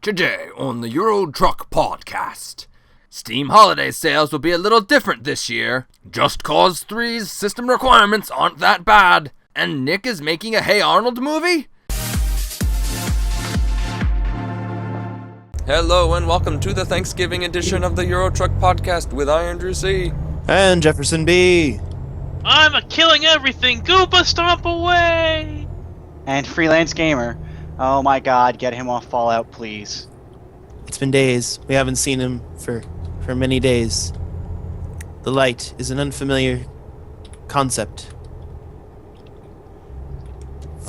Today on the Euro Truck Podcast, Steam holiday sales will be a little different this year. Just Cause 3's system requirements aren't that bad, and Nick is making a Hey Arnold movie? Hello and welcome to the Thanksgiving edition of the Euro Truck Podcast with Andrew C. And Jefferson B. I'm a killing everything, Goopa Stomp away! And Freelance Gamer. Oh my god, get him off Fallout, please. It's been days. We haven't seen him for many days. The light is an unfamiliar concept.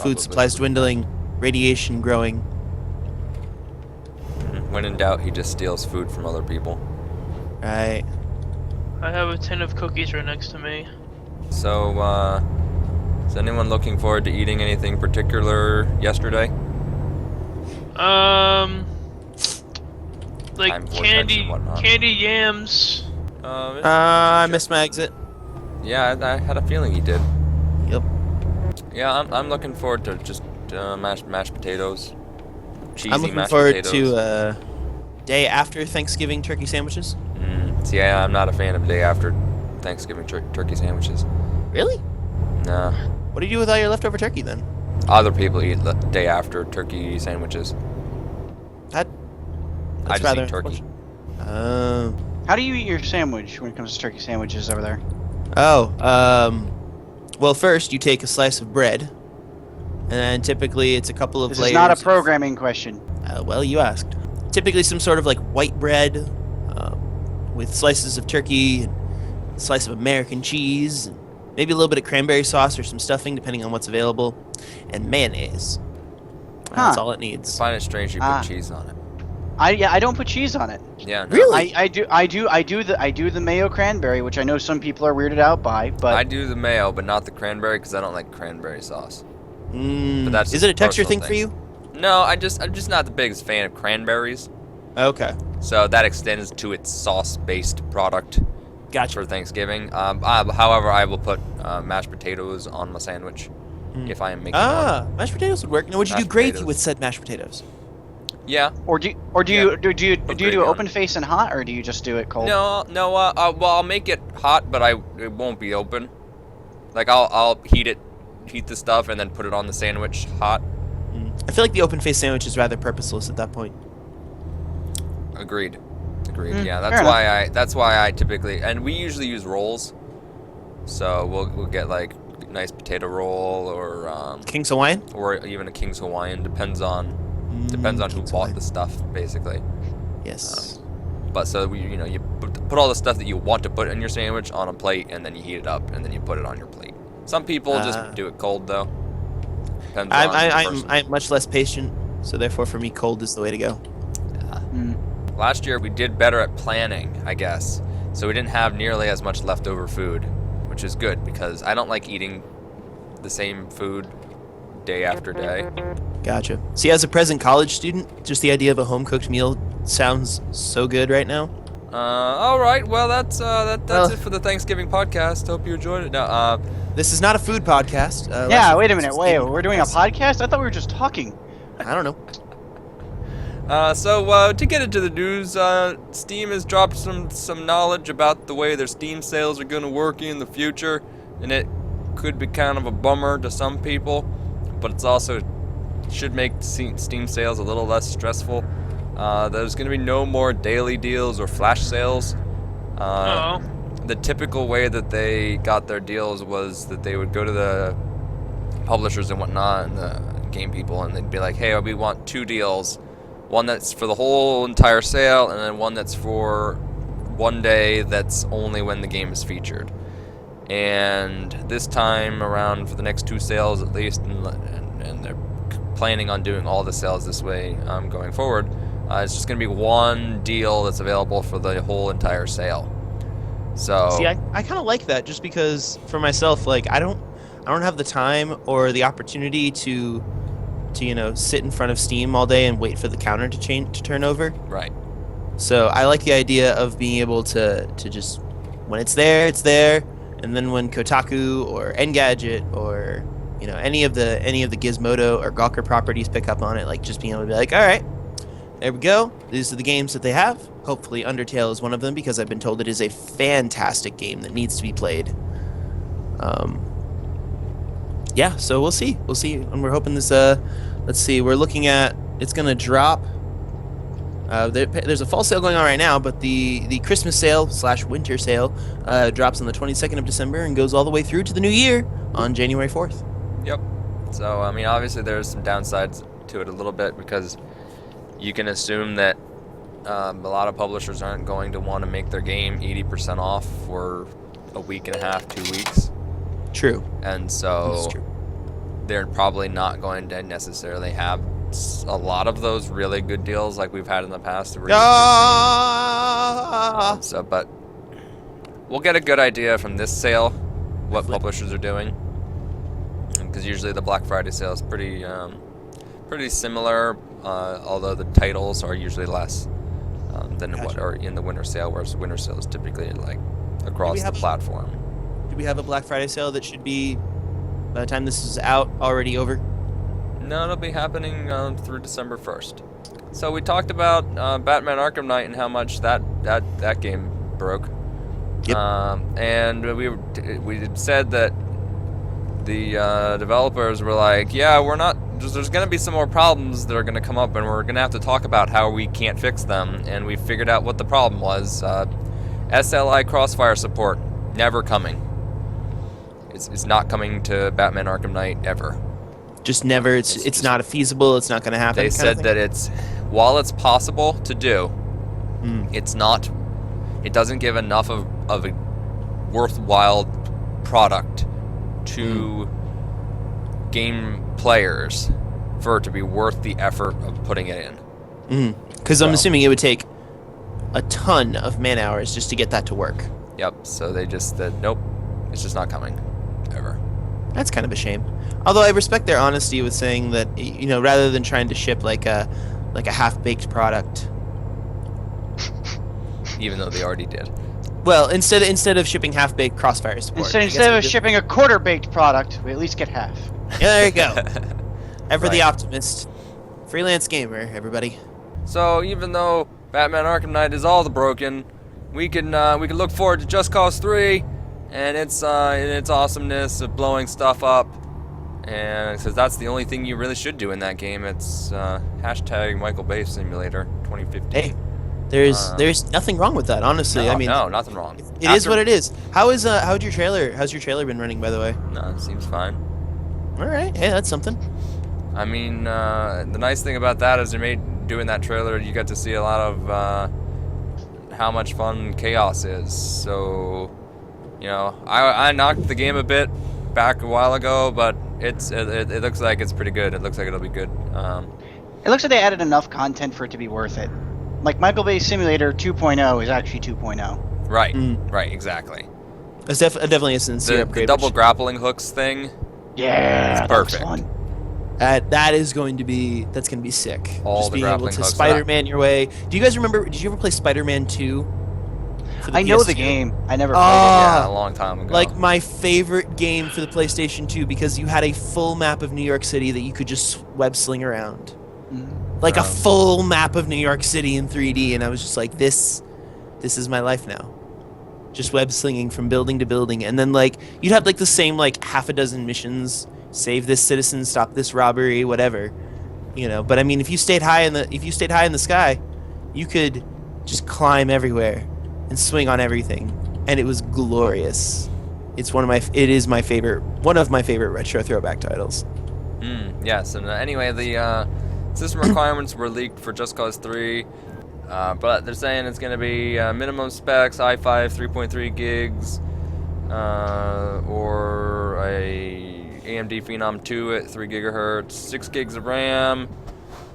Food supplies dwindling, radiation growing. When in doubt, he just steals food from other people. Right. I have a tin of cookies right next to me. So, is anyone looking forward to eating anything particular yesterday? Like candy yams. I missed my exit. Yeah, I had a feeling he did. Yep. Yeah, I'm looking forward to just mashed potatoes. Cheesy I'm looking mashed forward potatoes. to day after Thanksgiving turkey sandwiches. See, I'm not a fan of day after Thanksgiving turkey sandwiches. Really? Nah. What do you do with all your leftover turkey then? Other people eat the day after turkey sandwiches. That's I just rather eat turkey. How do you eat your sandwich when it comes to turkey sandwiches over there? Well, first you take a slice of bread, and then typically it's a couple of This layers. is not a programming question. Well, you asked. Typically some sort of like white bread with slices of turkey, a slice of American cheese, and maybe a little bit of cranberry sauce or some stuffing, depending on what's available, and mayonnaise. That's all it I needs. find it strange you put cheese on it. I don't put cheese on it. Yeah, no. Really? I do the mayo cranberry, which I know some people are weirded out by, but I do the mayo, but not the cranberry because I don't like cranberry sauce. But that's Is just it a texture personal thing for you? No, I'm just not the biggest fan of cranberries. Okay. So that extends to its sauce-based product Gotcha. for Thanksgiving. However, I will put mashed potatoes on my sandwich if I am making one. Mashed potatoes would work. Now, would you do Mashed gravy potatoes. with said mashed potatoes? Yeah. or do you Put do gravy it on open face and hot, or do you just do it cold? No. Well, I'll make it hot, but it won't be open. Like I'll heat the stuff, and then put it on the sandwich hot. I feel like the open face sandwich is rather purposeless at that point. Agreed. Yeah, fair that's why I typically, and we usually use rolls. So we'll get like nice potato roll or King's Hawaiian? or even a King's Hawaiian. Depends on who bought Hawaiian. the stuff, basically. Yes. But so you put all the stuff that you want to put in your sandwich on a plate, and then you heat it up, and then you put it on your plate. Some people just do it cold though. Depends on the person. I'm much less patient, so therefore for me cold is the way to go. Last year we did better at planning, I guess. So we didn't have nearly as much leftover food, which is good because I don't like eating the same food day after day. Gotcha. See, as a present college student, just the idea of a home-cooked meal sounds so good right now. All right. Well, that's Well- it for the Thanksgiving podcast. Hope you enjoyed it. Now, This is not a food podcast. Yeah, last wait a week minute. was Wait, gaming we're doing a podcast? I thought we were just talking. I don't know. so to get into the news, Steam has dropped some knowledge about the way their Steam sales are going to work in the future, and it could be kind of a bummer to some people, but it's also should make Steam sales a little less stressful. There's going to be no more daily deals or flash sales. The typical way that they got their deals was that they would go to the publishers and whatnot and the game people, and they'd be like, hey, we want 2 deals. One that's for the whole entire sale, and then one that's for one day that's only when the game is featured. And this time around, for the next 2 sales at least, and they're planning on doing all the sales this way going forward, it's just going to be one deal that's available for the whole entire sale. So See, I kind of like that just because for myself, like I don't have the time or the opportunity to sit in front of Steam all day and wait for the counter to turn over. right. So I like the idea of being able to just when it's there, and then when Kotaku or Engadget or any of the Gizmodo or Gawker properties pick up on it, like just being able to be like, all right, there we go. These are the games that they have. Hopefully Undertale is one of them because I've been told it is a fantastic game that needs to be played. Yeah, so we'll see. We'll see. And we're hoping this, let's see, we're looking at, it's going to drop. There's a fall sale going on right now, but the Christmas sale / winter sale drops on the 22nd of December and goes all the way through to the new year on January 4th. Yep. So, I mean, obviously there's some downsides to it a little bit because you can assume that a lot of publishers aren't going to want to make their game 80% off for a week and a half, 2 weeks. True. And so That's true. they're probably not going to necessarily have a lot of those really good deals like we've had in the past. But we'll get a good idea from this sale what publishers are doing, because usually the Black Friday sale is pretty similar, although the titles are usually less than what are in the winter sale, whereas the winter sale is typically like across the platform. Do we have a Black Friday sale that should be, by the time this is out, already over? No, it'll be happening through December 1st. So we talked about Batman Arkham Knight and how much that game broke. Yep. And we said that the developers were like, yeah, there's going to be some more problems that are going to come up, and we're going to have to talk about how we can't fix them. And we figured out what the problem was. SLI Crossfire support, never coming. It's not coming to Batman Arkham Knight ever. Just never. It's not feasible. It's not going to happen. They said that while it's possible to do, it's not. It doesn't give enough of a worthwhile product to game players for it to be worth the effort of putting it in. Because I'm assuming it would take a ton of man hours just to get that to work. Yep. So they just said, nope, it's just not coming ever. That's kind of a shame. Although I respect their honesty with saying that, rather than trying to ship like a half-baked product. Even though they already did. Well, instead of shipping half-baked Crossfire support. Instead of shipping a quarter-baked product, we at least get half. Yeah, there you go. Ever the Right. optimist. Freelance gamer, everybody. So even though Batman Arkham Knight is all the broken, we can look forward to Just Cause 3 and its awesomeness of blowing stuff up. And because that's the only thing you really should do in that game. It's hashtag Michael Bay Simulator 2015. Hey, there's nothing wrong with that, honestly. No, nothing wrong. It is what it is. How's your trailer been running, by the way? No, it seems fine. All right, hey, that's something. I mean, the nice thing about that is doing that trailer, you get to see a lot of how much fun Chaos is. So, I knocked the game a bit back a while ago, but it looks like it's pretty good. It looks like it'll be good. It looks like they added enough content for it to be worth it. Like Michael Bay Simulator 2.0 is actually 2.0 Right, right, exactly. It's definitely a sincere upgrade. The double grappling hooks thing. Yeah, It's perfect. That looks fun. That's going to be sick. All Just the being able grappling to hooks. Spider-Man your way. Do you guys remember? Did you ever play Spider-Man 2? I know the PS2? game. I never played Yeah, a long time ago. Like my favorite game for the PlayStation 2 because you had a full map of New York City that you could just web sling around. Like a full map of New York City in 3D, and I was just like, this is my life now. Just web slinging from building to building, and then like you'd have like the same like half a dozen missions: save this citizen, stop this robbery, whatever. But I mean, if you stayed high in the sky, you could just climb everywhere and swing on everything, and it was glorious. It is one of my favorite retro throwback titles. Yes, and anyway, the system requirements were leaked for Just Cause 3, but they're saying it's going to be minimum specs, i5 3.3 gigs, or a AMD Phenom 2 at 3 gigahertz, 6 gigs of RAM,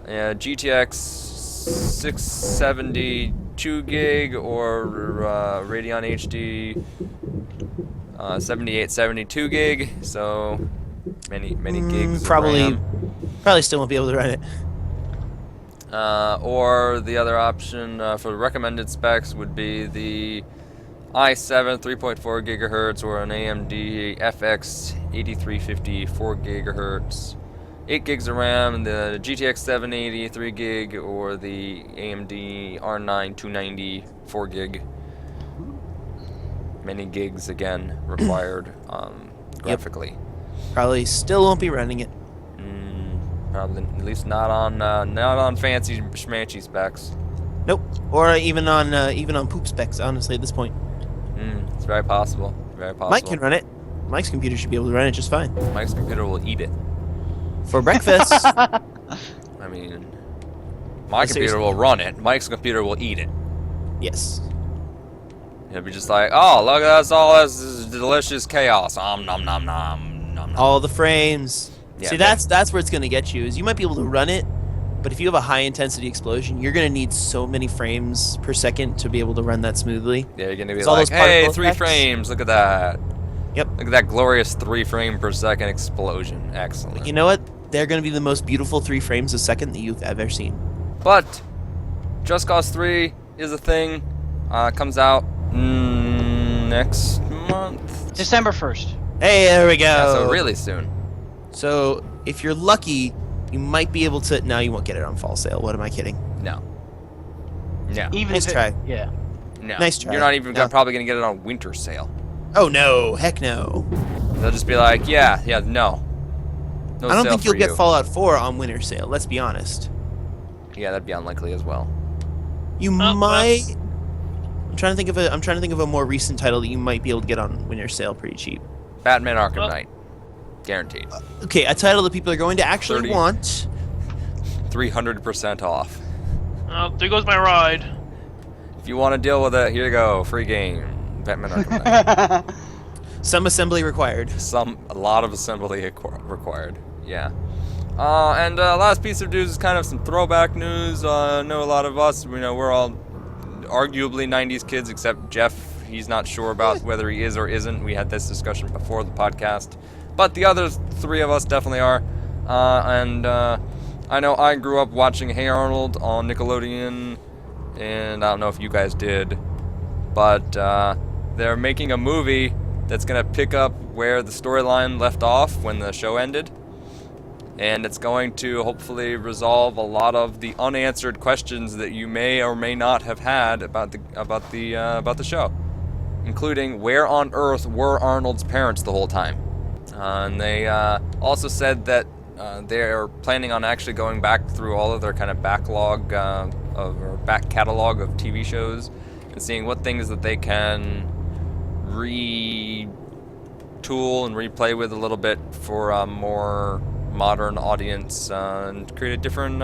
GTX 670 2 gig, or Radeon HD 7870 2 gig, so many gigs Probably of RAM. still won't be able to run it. Or the other option for the recommended specs would be the i7 3.4 gigahertz or an AMD FX 8350 4 gigahertz. 8 gigs of RAM, the GTX 780 3 gig, or the AMD R9 290 4 gig. Many gigs again required graphically. Probably still won't be running it. Probably, at least not on fancy schmancy specs. Nope. Or even on poop specs. Honestly, at this point, It's very possible. Very possible. Mike can run it. Mike's computer should be able to run it just fine. Mike's computer will eat it. For breakfast. I mean, my computer Seriously. will run it. Mike's computer will eat it. Yes. He'll be just like, oh, look at this, all this delicious chaos. Nom nom nom nom nom. All the frames. Yeah, See, man. that's where it's gonna get you. Is you might be able to run it, but if you have a high intensity explosion, you're gonna need so many frames per second to be able to run that smoothly. Yeah, you're gonna be It's all like, those hey, particle 3 effects. frames. Look at that. Yep. Look at that glorious 3 frame per second explosion. Excellent. You know what? They're gonna be the most beautiful 3 frames a second that you've ever seen. But Just Cause 3 is a thing. Comes out next month. December 1st. Hey, there we go. Yeah, so really soon. So if you're lucky, you might be able to. No, you won't get it on fall sale. What am I kidding? No. No. Even Nice if it- try. Yeah. No. Nice try. You're not even No. probably gonna get it on winter sale. Oh no! Heck no! They'll just be like, yeah, no. No I don't sale think you'll for get you. Fallout 4 on winter sale. Let's be honest. Yeah, that'd be unlikely as well. You well. might. I'm trying to think of a more recent title that you might be able to get on winter sale pretty cheap. Batman Arkham Well- Knight. Guaranteed. Okay, a title that people are going to actually 30. want. 300% off. Oh, there goes my ride. If you want to deal with it, here you go. Free game. Batman Arkham Knight. Some assembly required. A lot of assembly required. Yeah. And last piece of news is kind of some throwback news. I know a lot of us, we're all arguably 90s kids, except Jeff. He's not sure about whether he is or isn't. We had this discussion before the podcast. But the other 3 of us definitely are. I know I grew up watching Hey Arnold on Nickelodeon, and I don't know if you guys did. But they're making a movie that's going to pick up where the storyline left off when the show ended. And it's going to hopefully resolve a lot of the unanswered questions that you may or may not have had about the show, including where on earth were Arnold's parents the whole time. And they also said that they're planning on actually going back through all of their kind of backlog or back catalog of TV shows and seeing what things that they can retool and replay with a little bit for a more modern audience and create a different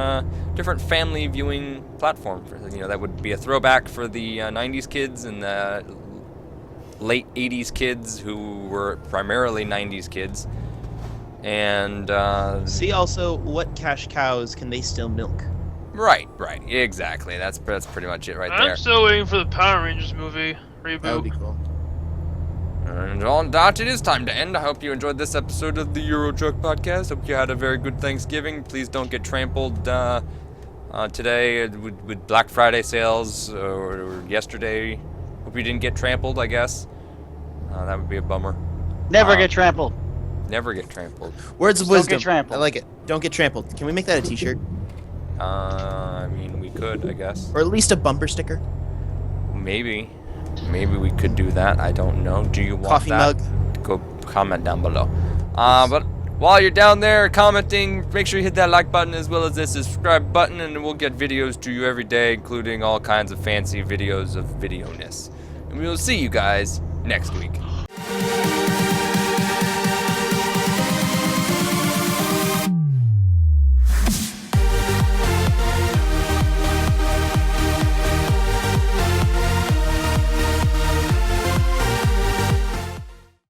family viewing platform for, that would be a throwback for the 90s kids and the late 80s kids who were primarily 90s kids, and See also what cash cows can they still milk? right, exactly, that's pretty much it right there. I'm still waiting for the Power Rangers movie reboot. That would be cool. And on that, it is time to end. I hope you enjoyed this episode of the Euro Truck Podcast. Hope you had a very good Thanksgiving. Please don't get trampled today with Black Friday sales or yesterday. Hope you didn't get trampled, I guess. That would be a bummer. Never get trampled. Never get trampled. Words of Don't get wisdom. trampled. I like it. Don't get trampled. Can we make that a T-shirt I mean, we could, I guess. or at least a bumper sticker? Maybe we could do that. I don't know. Do you want Coffee that? mug. Go comment down below. But while you're down there commenting, make sure you hit that like button as well as the subscribe button, and we'll get videos to you every day, including all kinds of fancy videos of video-ness. And we will see you guys next week.